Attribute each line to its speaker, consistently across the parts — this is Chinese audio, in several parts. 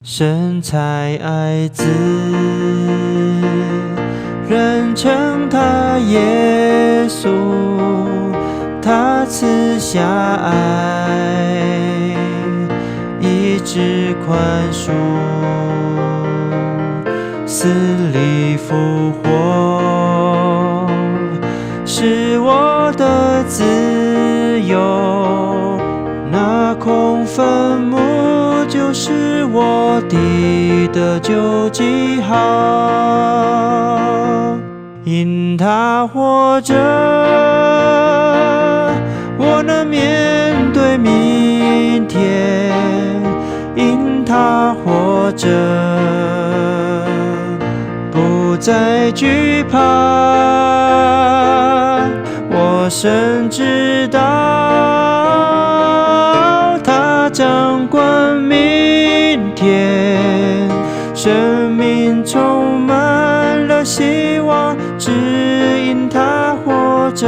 Speaker 1: 神才爱子，人称他耶稣，他赐下爱，医治宽恕，死里复活，是我的自由。那空坟墓就是我的得救记号，因他活着，我能面对明天；因他活着，不再惧怕。我深知道他掌管明天，生命充满了希望，只因他活着。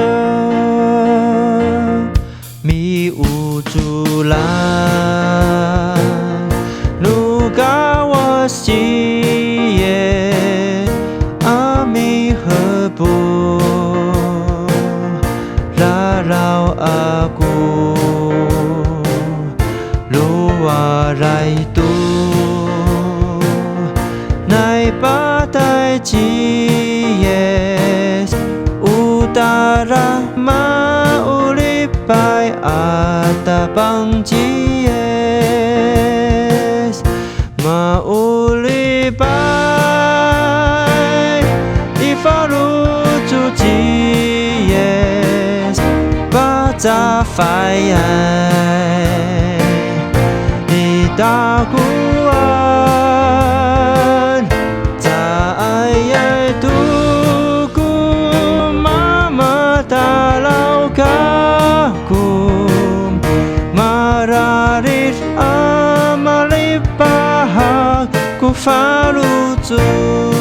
Speaker 1: 迷雾阻拦，路加我西耶，阿弥何不拉绕阿古。来度，乃把代基耶，乌达拉玛乌里拜阿达邦基耶，玛乌里拜伊法鲁祖基耶，巴扎法耶。大古安，在爱度古妈妈大老卡古，马拉里阿玛里巴哈古法鲁祖。